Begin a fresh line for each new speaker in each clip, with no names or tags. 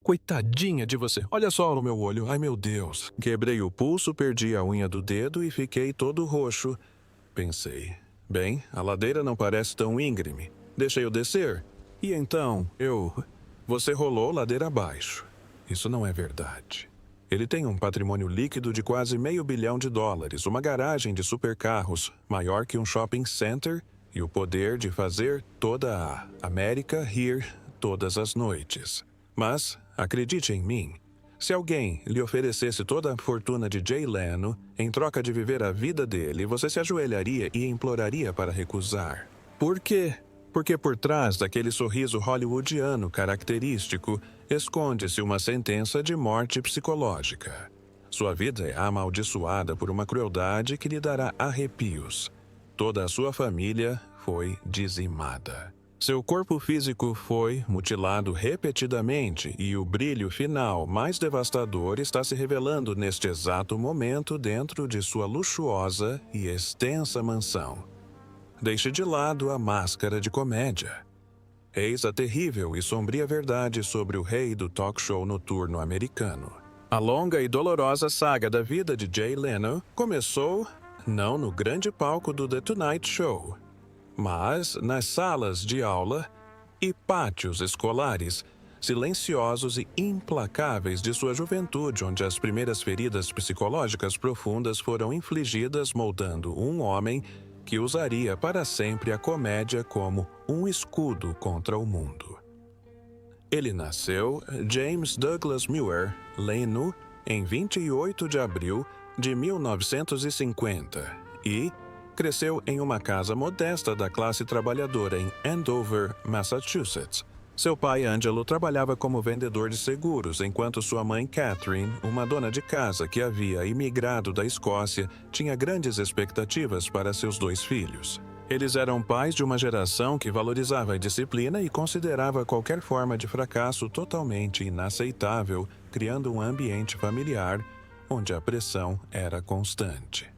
Coitadinha de você. Olha só no meu olho. Ai, meu Deus. Quebrei o pulso, perdi a unha do dedo e fiquei todo roxo. Pensei. Bem, a ladeira não parece tão íngreme. Deixei-o descer. E então, Você rolou ladeira abaixo. Isso não é verdade. Ele tem um patrimônio líquido de quase $500 milhão, uma garagem de supercarros maior que um shopping center e o poder de fazer toda a América rir todas as noites. Mas, acredite em mim, se alguém lhe oferecesse toda a fortuna de Jay Leno em troca de viver a vida dele, você se ajoelharia e imploraria para recusar. Por quê? Porque por trás daquele sorriso hollywoodiano característico esconde-se uma sentença de morte psicológica. Sua vida é amaldiçoada por uma crueldade que lhe dará arrepios. Toda a sua família foi dizimada. Seu corpo físico foi mutilado repetidamente e o brilho final mais devastador está se revelando neste exato momento dentro de sua luxuosa e extensa mansão. Deixe de lado a máscara de comédia. Eis a terrível e sombria verdade sobre o rei do talk show noturno americano. A longa e dolorosa saga da vida de Jay Leno começou não no grande palco do The Tonight Show, mas nas salas de aula e pátios escolares silenciosos e implacáveis de sua juventude, onde as primeiras feridas psicológicas profundas foram infligidas, moldando um homem que usaria para sempre a comédia como um escudo contra o mundo. Ele nasceu James Douglas Muir Leno em 28 de abril de 1950 e cresceu em uma casa modesta da classe trabalhadora em Andover, Massachusetts. Seu pai, Angelo, trabalhava como vendedor de seguros, enquanto sua mãe, Catherine, uma dona de casa que havia imigrado da Escócia, tinha grandes expectativas para seus dois filhos. Eles eram pais de uma geração que valorizava a disciplina e considerava qualquer forma de fracasso totalmente inaceitável, criando um ambiente familiar onde a pressão era constante.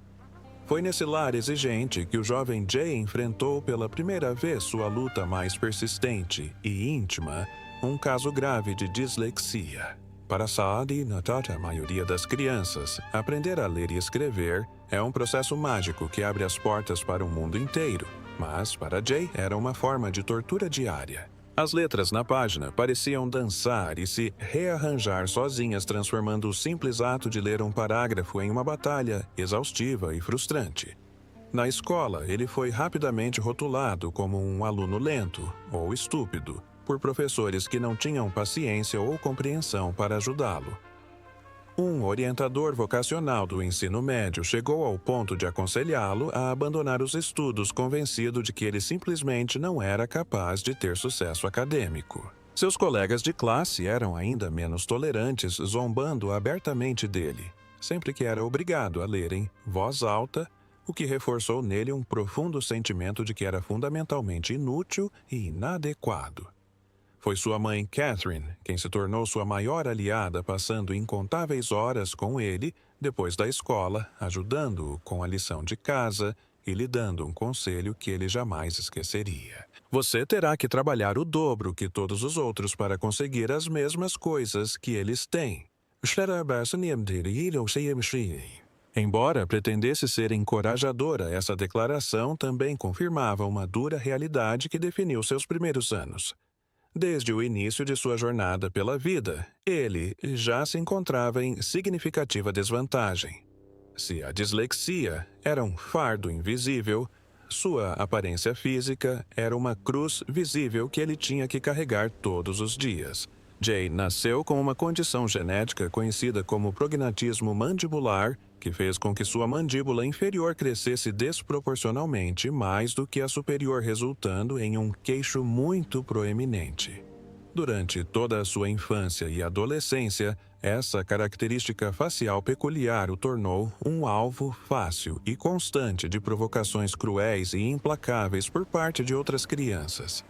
Foi nesse lar exigente que o jovem Jay enfrentou pela primeira vez sua luta mais persistente e íntima, um caso grave de dislexia. Para Saad e a maioria das crianças, aprender a ler e escrever é um processo mágico que abre as portas para o mundo inteiro, mas para Jay era uma forma de tortura diária. As letras na página pareciam dançar e se rearranjar sozinhas, transformando o simples ato de ler um parágrafo em uma batalha exaustiva e frustrante. Na escola, ele foi rapidamente rotulado como um aluno lento ou estúpido por professores que não tinham paciência ou compreensão para ajudá-lo. Um orientador vocacional do ensino médio chegou ao ponto de aconselhá-lo a abandonar os estudos, convencido de que ele simplesmente não era capaz de ter sucesso acadêmico. Seus colegas de classe eram ainda menos tolerantes, zombando abertamente dele, sempre que era obrigado a ler em voz alta, o que reforçou nele um profundo sentimento de que era fundamentalmente inútil e inadequado. Foi sua mãe, Catherine, quem se tornou sua maior aliada, passando incontáveis horas com ele depois da escola, ajudando-o com a lição de casa e lhe dando um conselho que ele jamais esqueceria. Você terá que trabalhar o dobro que todos os outros para conseguir as mesmas coisas que eles têm. Embora pretendesse ser encorajadora, essa declaração também confirmava uma dura realidade que definiu seus primeiros anos. Desde o início de sua jornada pela vida, ele já se encontrava em significativa desvantagem. Se a dislexia era um fardo invisível, sua aparência física era uma cruz visível que ele tinha que carregar todos os dias. Jay nasceu com uma condição genética conhecida como prognatismo mandibular, que fez com que sua mandíbula inferior crescesse desproporcionalmente mais do que a superior, resultando em um queixo muito proeminente. Durante toda a sua infância e adolescência, essa característica facial peculiar o tornou um alvo fácil e constante de provocações cruéis e implacáveis por parte de outras crianças.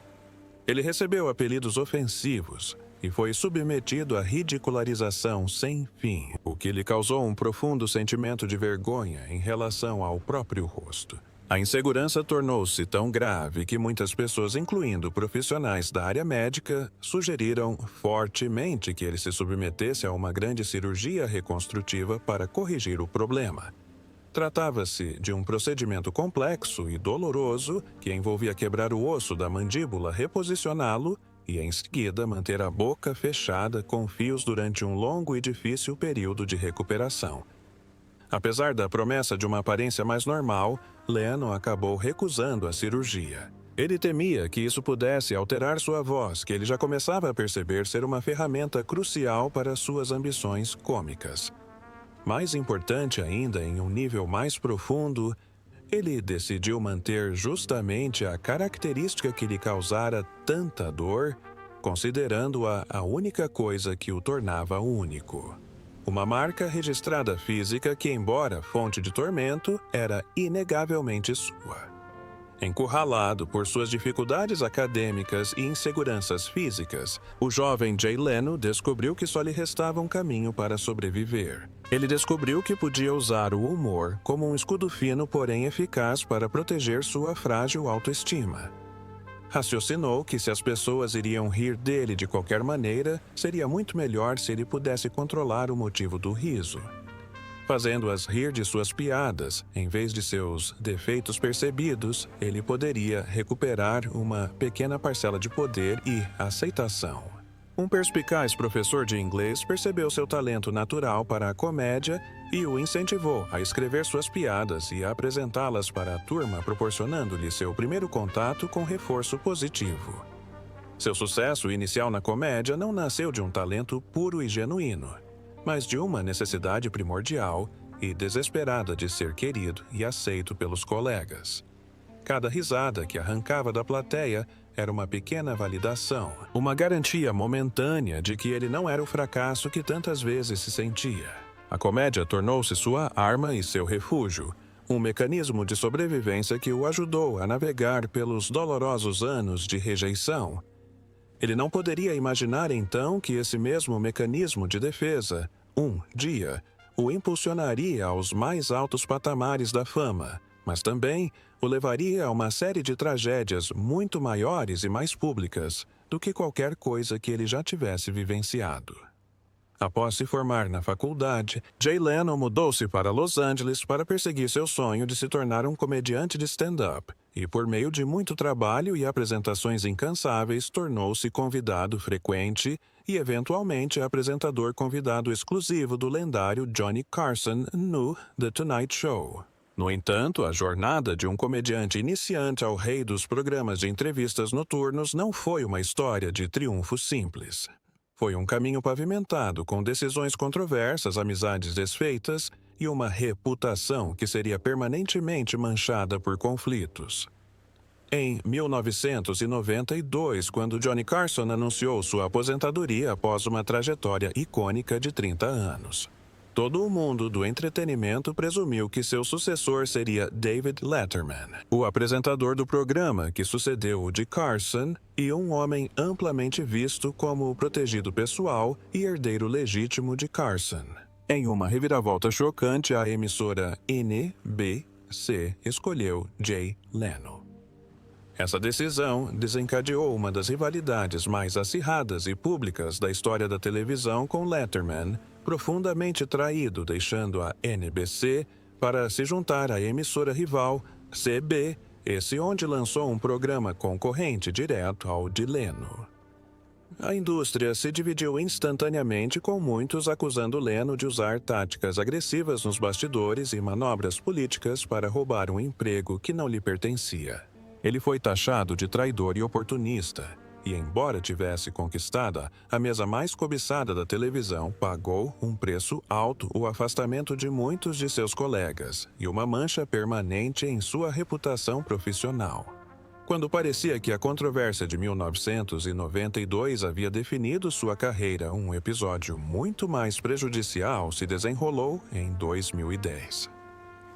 Ele recebeu apelidos ofensivos e foi submetido à ridicularização sem fim, o que lhe causou um profundo sentimento de vergonha em relação ao próprio rosto. A insegurança tornou-se tão grave que muitas pessoas, incluindo profissionais da área médica, sugeriram fortemente que ele se submetesse a uma grande cirurgia reconstrutiva para corrigir o problema. Tratava-se de um procedimento complexo e doloroso que envolvia quebrar o osso da mandíbula, reposicioná-lo e, em seguida, manter a boca fechada com fios durante um longo e difícil período de recuperação. Apesar da promessa de uma aparência mais normal, Lennon acabou recusando a cirurgia. Ele temia que isso pudesse alterar sua voz, que ele já começava a perceber ser uma ferramenta crucial para suas ambições cômicas. Mais importante ainda, em um nível mais profundo, ele decidiu manter justamente a característica que lhe causara tanta dor, considerando-a a única coisa que o tornava único. Uma marca registrada física que, embora fonte de tormento, era inegavelmente sua. Encurralado por suas dificuldades acadêmicas e inseguranças físicas, o jovem Jay Leno descobriu que só lhe restava um caminho para sobreviver. Ele descobriu que podia usar o humor como um escudo fino, porém eficaz, para proteger sua frágil autoestima. Raciocinou que se as pessoas iriam rir dele de qualquer maneira, seria muito melhor se ele pudesse controlar o motivo do riso. Fazendo-as rir de suas piadas, em vez de seus defeitos percebidos, ele poderia recuperar uma pequena parcela de poder e aceitação. Um perspicaz professor de inglês percebeu seu talento natural para a comédia e o incentivou a escrever suas piadas e a apresentá-las para a turma, proporcionando-lhe seu primeiro contato com reforço positivo. Seu sucesso inicial na comédia não nasceu de um talento puro e genuíno, mas de uma necessidade primordial e desesperada de ser querido e aceito pelos colegas. Cada risada que arrancava da plateia era uma pequena validação, uma garantia momentânea de que ele não era o fracasso que tantas vezes se sentia. A comédia tornou-se sua arma e seu refúgio, um mecanismo de sobrevivência que o ajudou a navegar pelos dolorosos anos de rejeição. Ele não poderia imaginar então que esse mesmo mecanismo de defesa, um dia, o impulsionaria aos mais altos patamares da fama, mas também o levaria a uma série de tragédias muito maiores e mais públicas do que qualquer coisa que ele já tivesse vivenciado. Após se formar na faculdade, Jay Leno mudou-se para Los Angeles para perseguir seu sonho de se tornar um comediante de stand-up, e por meio de muito trabalho e apresentações incansáveis, tornou-se convidado frequente e, eventualmente, apresentador convidado exclusivo do lendário Johnny Carson no The Tonight Show. No entanto, a jornada de um comediante iniciante ao rei dos programas de entrevistas noturnos não foi uma história de triunfo simples. Foi um caminho pavimentado com decisões controversas, amizades desfeitas e uma reputação que seria permanentemente manchada por conflitos. Em 1992, quando Johnny Carson anunciou sua aposentadoria após uma trajetória icônica de 30 anos. Todo o mundo do entretenimento presumiu que seu sucessor seria David Letterman, o apresentador do programa que sucedeu o de Carson e um homem amplamente visto como o protegido pessoal e herdeiro legítimo de Carson. Em uma reviravolta chocante, a emissora NBC escolheu Jay Leno. Essa decisão desencadeou uma das rivalidades mais acirradas e públicas da história da televisão com Letterman, profundamente traído, deixando a NBC para se juntar à emissora rival CBS, onde lançou um programa concorrente direto ao de Leno. A indústria se dividiu instantaneamente, com muitos acusando Leno de usar táticas agressivas nos bastidores e manobras políticas para roubar um emprego que não lhe pertencia. Ele foi taxado de traidor e oportunista, e embora tivesse conquistado a mesa mais cobiçada da televisão, pagou um preço alto, o afastamento de muitos de seus colegas e uma mancha permanente em sua reputação profissional. Quando parecia que a controvérsia de 1992 havia definido sua carreira, um episódio muito mais prejudicial se desenrolou em 2010.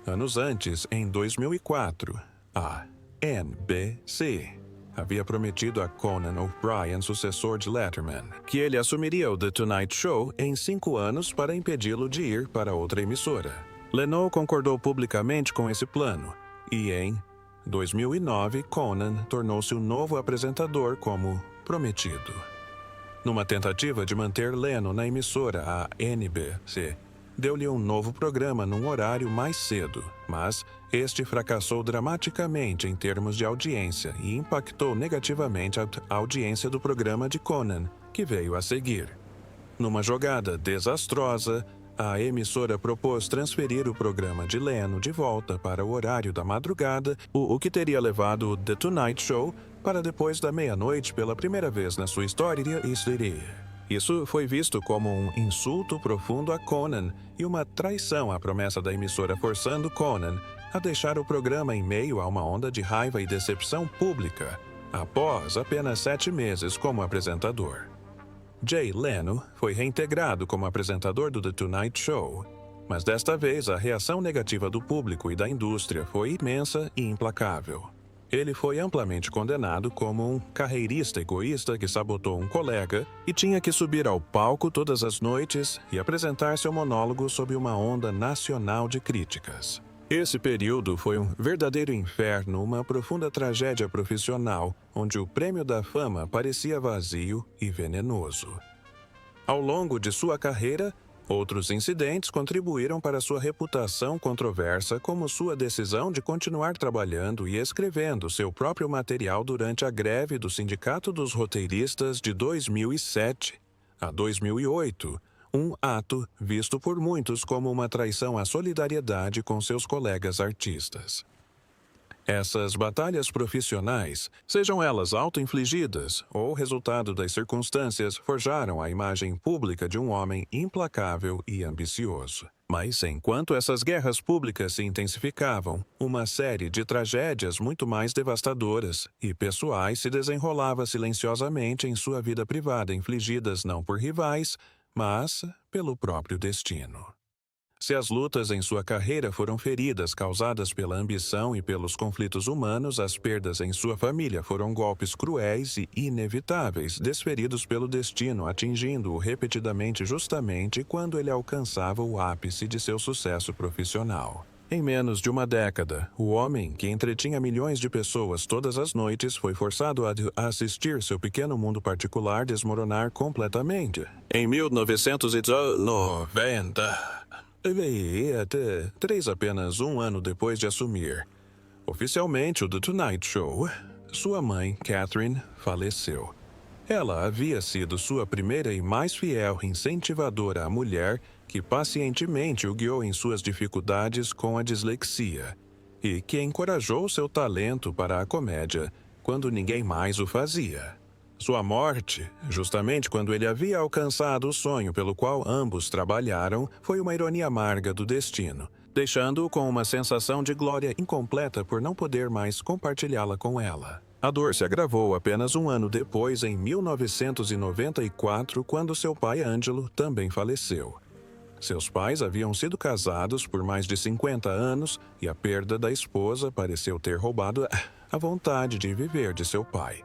Anos antes, em 2004, a NBC havia prometido a Conan O'Brien, sucessor de Letterman, que ele assumiria o The Tonight Show em 5 anos para impedi-lo de ir para outra emissora. Leno concordou publicamente com esse plano, e em 2009 Conan tornou-se o novo apresentador como prometido. Numa tentativa de manter Leno na emissora, a NBC deu-lhe um novo programa num horário mais cedo, mas este fracassou dramaticamente em termos de audiência e impactou negativamente a audiência do programa de Conan, que veio a seguir. Numa jogada desastrosa, a emissora propôs transferir o programa de Leno de volta para o horário da madrugada, o que teria levado o The Tonight Show para depois da meia-noite pela primeira vez na sua história. Isso foi visto como um insulto profundo a Conan e uma traição à promessa da emissora, forçando Conan a deixar o programa em meio a uma onda de raiva e decepção pública, após apenas 7 meses como apresentador. Jay Leno foi reintegrado como apresentador do The Tonight Show, mas desta vez a reação negativa do público e da indústria foi imensa e implacável. Ele foi amplamente condenado como um carreirista egoísta que sabotou um colega e tinha que subir ao palco todas as noites e apresentar seu monólogo sob uma onda nacional de críticas. Esse período foi um verdadeiro inferno, uma profunda tragédia profissional, onde o prêmio da fama parecia vazio e venenoso. Ao longo de sua carreira, outros incidentes contribuíram para sua reputação controversa, como sua decisão de continuar trabalhando e escrevendo seu próprio material durante a greve do Sindicato dos Roteiristas de 2007 a 2008, um ato visto por muitos como uma traição à solidariedade com seus colegas artistas. Essas batalhas profissionais, sejam elas auto-infligidas ou resultado das circunstâncias, forjaram a imagem pública de um homem implacável e ambicioso. Mas enquanto essas guerras públicas se intensificavam, uma série de tragédias muito mais devastadoras e pessoais se desenrolava silenciosamente em sua vida privada, infligidas não por rivais, mas pelo próprio destino. Se as lutas em sua carreira foram feridas causadas pela ambição e pelos conflitos humanos, as perdas em sua família foram golpes cruéis e inevitáveis, desferidos pelo destino, atingindo-o repetidamente justamente quando ele alcançava o ápice de seu sucesso profissional. Em menos de uma década, o homem que entretinha milhões de pessoas todas as noites foi forçado a assistir seu pequeno mundo particular desmoronar completamente. Em 1990, apenas um ano depois de assumir oficialmente o The Tonight Show, sua mãe, Catherine, faleceu. Ela havia sido sua primeira e mais fiel incentivadora, a mulher que pacientemente o guiou em suas dificuldades com a dislexia e que encorajou seu talento para a comédia quando ninguém mais o fazia. Sua morte, justamente quando ele havia alcançado o sonho pelo qual ambos trabalharam, foi uma ironia amarga do destino, deixando-o com uma sensação de glória incompleta por não poder mais compartilhá-la com ela. A dor se agravou apenas um ano depois, em 1994, quando seu pai Angelo também faleceu. Seus pais haviam sido casados por mais de 50 anos e a perda da esposa pareceu ter roubado a vontade de viver de seu pai.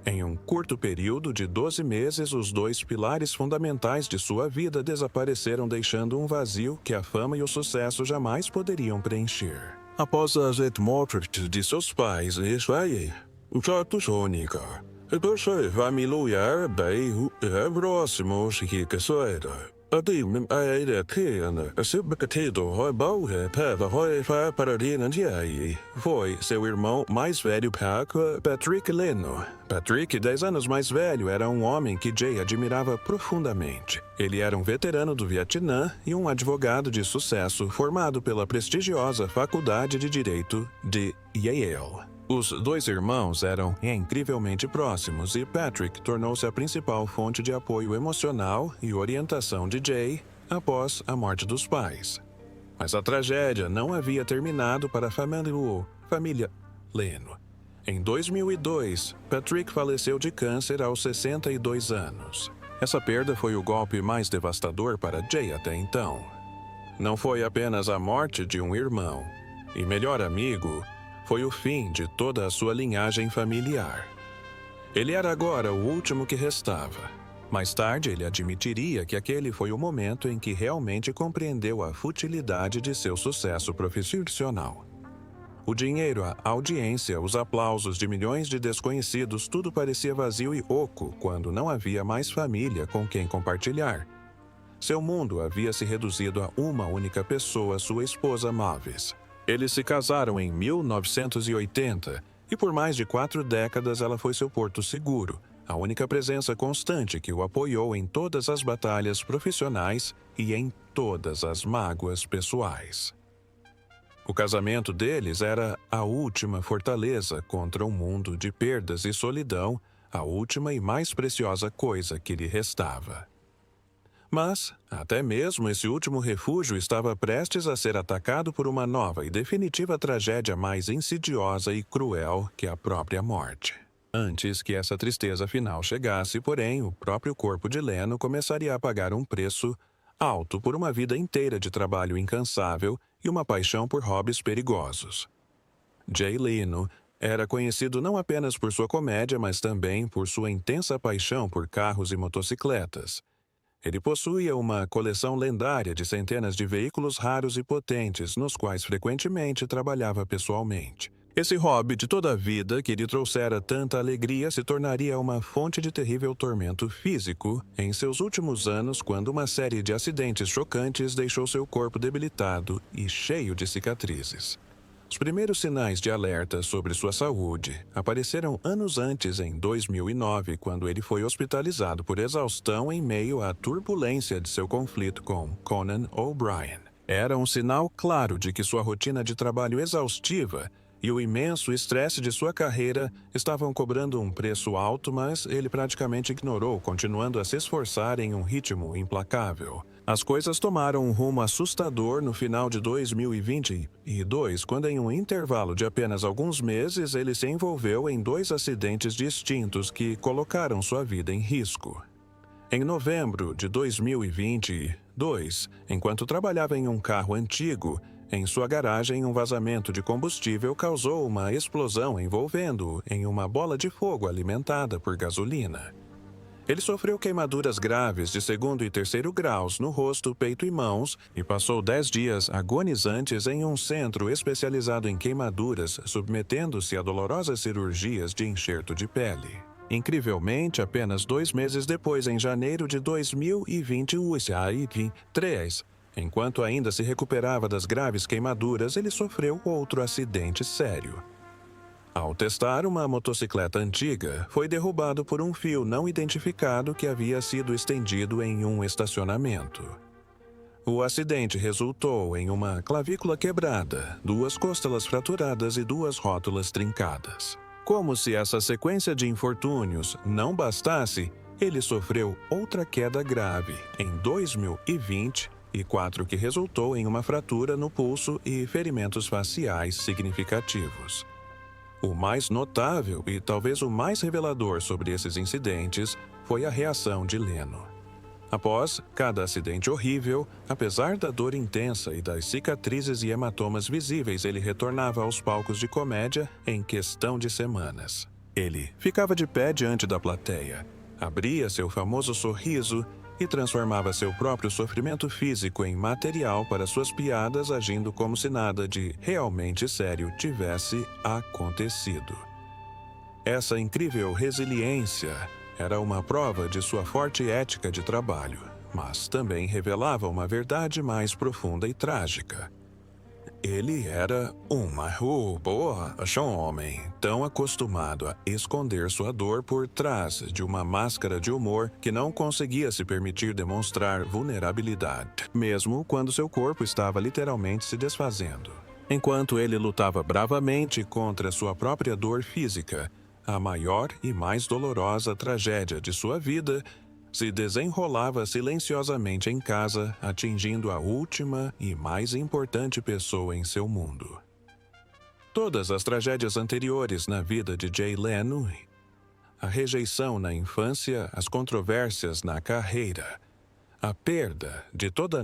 Em um curto período de 12 meses, os dois pilares fundamentais de sua vida desapareceram, deixando um vazio que a fama e o sucesso jamais poderiam preencher. Após a morte de seus pais, familiar bem próximos que foi seu irmão mais velho, Patrick Leno. Patrick, 10 anos mais velho, era um homem que Jay admirava profundamente. Ele era um veterano do Vietnã e um advogado de sucesso formado pela prestigiosa Faculdade de Direito de Yale. Os dois irmãos eram incrivelmente próximos e Patrick tornou-se a principal fonte de apoio emocional e orientação de Jay após a morte dos pais. Mas a tragédia não havia terminado para a família Leno. Em 2002, Patrick faleceu de câncer aos 62 anos. Essa perda foi o golpe mais devastador para Jay até então. Não foi apenas a morte de um irmão e melhor amigo, foi o fim de toda a sua linhagem familiar. Ele era agora o último que restava. Mais tarde, ele admitiria que aquele foi o momento em que realmente compreendeu a futilidade de seu sucesso profissional. O dinheiro, a audiência, os aplausos de milhões de desconhecidos, tudo parecia vazio e oco quando não havia mais família com quem compartilhar. Seu mundo havia se reduzido a uma única pessoa, sua esposa Mavis. Eles se casaram em 1980 e por mais de 4 décadas ela foi seu porto seguro, a única presença constante que o apoiou em todas as batalhas profissionais e em todas as mágoas pessoais. O casamento deles era a última fortaleza contra um mundo de perdas e solidão, a última e mais preciosa coisa que lhe restava. Mas, até mesmo esse último refúgio estava prestes a ser atacado por uma nova e definitiva tragédia mais insidiosa e cruel que a própria morte. Antes que essa tristeza final chegasse, porém, o próprio corpo de Leno começaria a pagar um preço alto por uma vida inteira de trabalho incansável e uma paixão por hobbies perigosos. Jay Leno era conhecido não apenas por sua comédia, mas também por sua intensa paixão por carros e motocicletas. Ele possuía uma coleção lendária de centenas de veículos raros e potentes, nos quais frequentemente trabalhava pessoalmente. Esse hobby de toda a vida que lhe trouxera tanta alegria se tornaria uma fonte de terrível tormento físico em seus últimos anos, quando uma série de acidentes chocantes deixou seu corpo debilitado e cheio de cicatrizes. Os primeiros sinais de alerta sobre sua saúde apareceram anos antes, em 2009, quando ele foi hospitalizado por exaustão em meio à turbulência de seu conflito com Conan O'Brien. Era um sinal claro de que sua rotina de trabalho exaustiva e o imenso estresse de sua carreira estavam cobrando um preço alto, mas ele praticamente ignorou, continuando a se esforçar em um ritmo implacável. As coisas tomaram um rumo assustador no final de 2022, quando em um intervalo de apenas alguns meses ele se envolveu em 2 acidentes distintos que colocaram sua vida em risco. Em novembro de 2022, enquanto trabalhava em um carro antigo, em sua garagem, um vazamento de combustível causou uma explosão envolvendo-o em uma bola de fogo alimentada por gasolina. Ele sofreu queimaduras graves de 2º e 3º graus no rosto, peito e mãos e passou 10 dias agonizantes em um centro especializado em queimaduras, submetendo-se a dolorosas cirurgias de enxerto de pele. Incrivelmente, apenas 2 meses depois, em janeiro de 2023, enquanto ainda se recuperava das graves queimaduras, ele sofreu outro acidente sério. Ao testar uma motocicleta antiga, foi derrubado por um fio não identificado que havia sido estendido em um estacionamento. O acidente resultou em uma clavícula quebrada, 2 costelas fraturadas e 2 rótulas trincadas. Como se essa sequência de infortúnios não bastasse, ele sofreu outra queda grave em 2024, que resultou em uma fratura no pulso e ferimentos faciais significativos. O mais notável e talvez o mais revelador sobre esses incidentes foi a reação de Leno. Após cada acidente horrível, apesar da dor intensa e das cicatrizes e hematomas visíveis, ele retornava aos palcos de comédia em questão de semanas. Ele ficava de pé diante da plateia, abria seu famoso sorriso e transformava seu próprio sofrimento físico em material para suas piadas, agindo como se nada de realmente sério tivesse acontecido. Essa incrível resiliência era uma prova de sua forte ética de trabalho, mas também revelava uma verdade mais profunda e trágica. Ele era um homem tão acostumado a esconder sua dor por trás de uma máscara de humor que não conseguia se permitir demonstrar vulnerabilidade, mesmo quando seu corpo estava literalmente se desfazendo. Enquanto ele lutava bravamente contra sua própria dor física, a maior e mais dolorosa tragédia de sua vida se desenrolava silenciosamente em casa, atingindo a última e mais importante pessoa em seu mundo. Todas as tragédias anteriores na vida de Jay Leno, a rejeição na infância, as controvérsias na carreira, a perda de toda a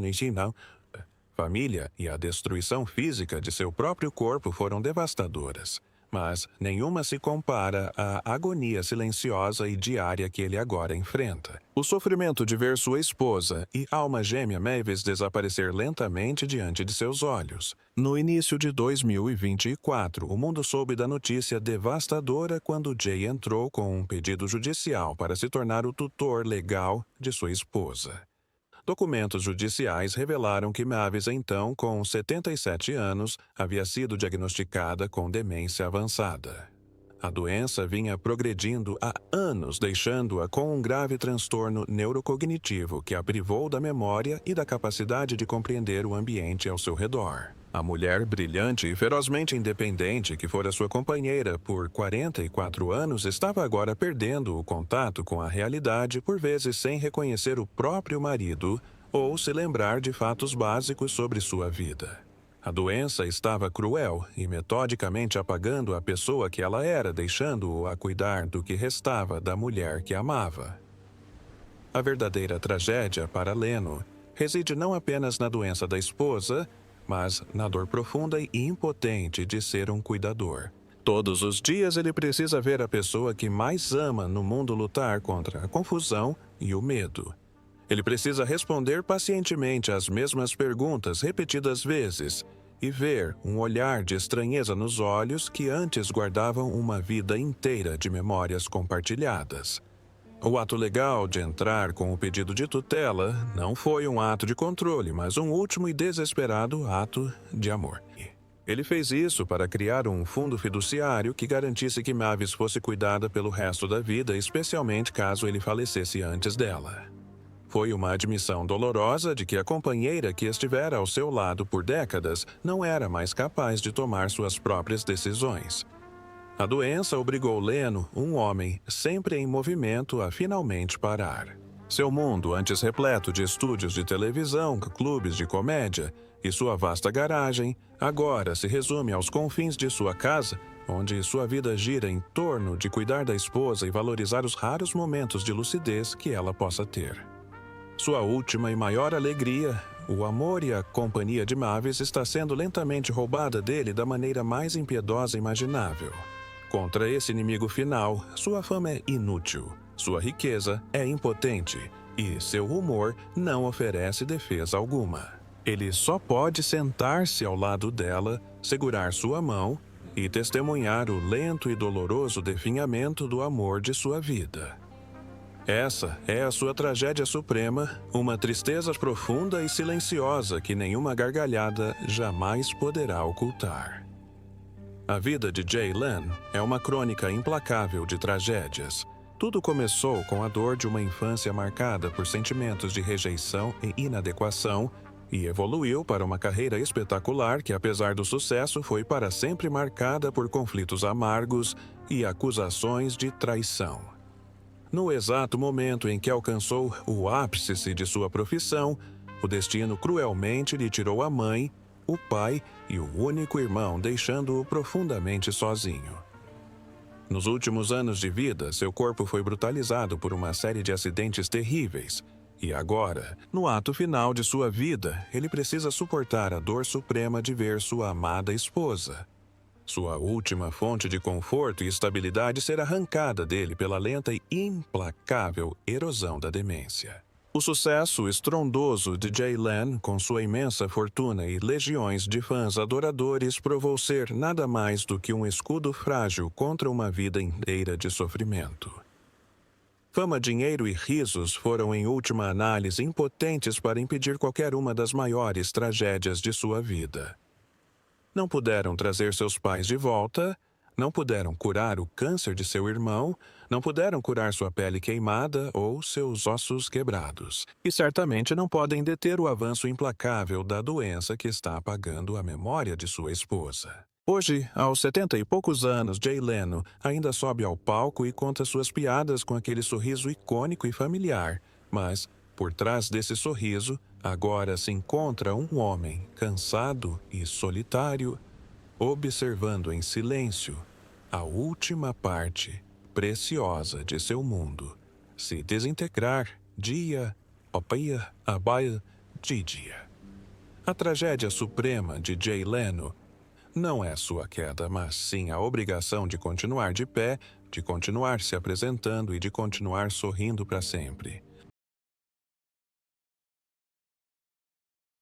família e a destruição física de seu próprio corpo foram devastadoras. mas nenhuma se compara à agonia silenciosa e diária que ele agora enfrenta. O sofrimento de ver sua esposa e alma gêmea Mavis desaparecer lentamente diante de seus olhos. No início de 2024, o mundo soube da notícia devastadora quando Jay entrou com um pedido judicial para se tornar o tutor legal de sua esposa. Documentos judiciais revelaram que Mavis, então, com 77 anos, havia sido diagnosticada com demência avançada. A doença vinha progredindo há anos, deixando-a com um grave transtorno neurocognitivo que a privou da memória e da capacidade de compreender o ambiente ao seu redor. A mulher brilhante e ferozmente independente que fora sua companheira por 44 anos estava agora perdendo o contato com a realidade, por vezes sem reconhecer o próprio marido ou se lembrar de fatos básicos sobre sua vida. A doença estava cruel e metodicamente apagando a pessoa que ela era, deixando-o a cuidar do que restava da mulher que amava. A verdadeira tragédia para Leno reside não apenas na doença da esposa, mas na dor profunda e impotente de ser um cuidador. Todos os dias ele precisa ver a pessoa que mais ama no mundo lutar contra a confusão e o medo. Ele precisa responder pacientemente às mesmas perguntas repetidas vezes e ver um olhar de estranheza nos olhos que antes guardavam uma vida inteira de memórias compartilhadas. O ato legal de entrar com o pedido de tutela não foi um ato de controle, mas um último e desesperado ato de amor. Ele fez isso para criar um fundo fiduciário que garantisse que Mavis fosse cuidada pelo resto da vida, especialmente caso ele falecesse antes dela. Foi uma admissão dolorosa de que a companheira que estivera ao seu lado por décadas não era mais capaz de tomar suas próprias decisões. A doença obrigou Leno, um homem sempre em movimento, a finalmente parar. Seu mundo, antes repleto de estúdios de televisão, clubes de comédia e sua vasta garagem, agora se resume aos confins de sua casa, onde sua vida gira em torno de cuidar da esposa e valorizar os raros momentos de lucidez que ela possa ter. Sua última e maior alegria, o amor e a companhia de Mavis, está sendo lentamente roubada dele da maneira mais impiedosa imaginável. Contra esse inimigo final, sua fama é inútil, sua riqueza é impotente e seu humor não oferece defesa alguma. Ele só pode sentar-se ao lado dela, segurar sua mão e testemunhar o lento e doloroso definhamento do amor de sua vida. Essa é a sua tragédia suprema, uma tristeza profunda e silenciosa que nenhuma gargalhada jamais poderá ocultar. A vida de Jay Lan é uma crônica implacável de tragédias. Tudo começou com a dor de uma infância marcada por sentimentos de rejeição e inadequação e evoluiu para uma carreira espetacular que, apesar do sucesso, foi para sempre marcada por conflitos amargos e acusações de traição. No exato momento em que alcançou o ápice de sua profissão, o destino cruelmente lhe tirou a mãe, o pai e o único irmão, deixando-o profundamente sozinho. Nos últimos anos de vida, seu corpo foi brutalizado por uma série de acidentes terríveis. E agora, no ato final de sua vida, ele precisa suportar a dor suprema de ver sua amada esposa. Sua última fonte de conforto e estabilidade ser arrancada dele pela lenta e implacável erosão da demência. O sucesso estrondoso de Jay Lan, com sua imensa fortuna e legiões de fãs adoradores, provou ser nada mais do que um escudo frágil contra uma vida inteira de sofrimento. Fama, dinheiro e risos foram, em última análise, impotentes para impedir qualquer uma das maiores tragédias de sua vida. Não puderam trazer seus pais de volta, não puderam curar o câncer de seu irmão, não puderam curar sua pele queimada ou seus ossos quebrados. E certamente não podem deter o avanço implacável da doença que está apagando a memória de sua esposa. Hoje, aos 70 e poucos anos, Jay Leno ainda sobe ao palco e conta suas piadas com aquele sorriso icônico e familiar, mas, por trás desse sorriso, agora se encontra um homem cansado e solitário, observando em silêncio a última parte preciosa de seu mundo se desintegrar dia após dia. A tragédia suprema de Jay Leno Não é sua queda, mas sim a obrigação de continuar de pé, de continuar se apresentando e de continuar sorrindo para sempre.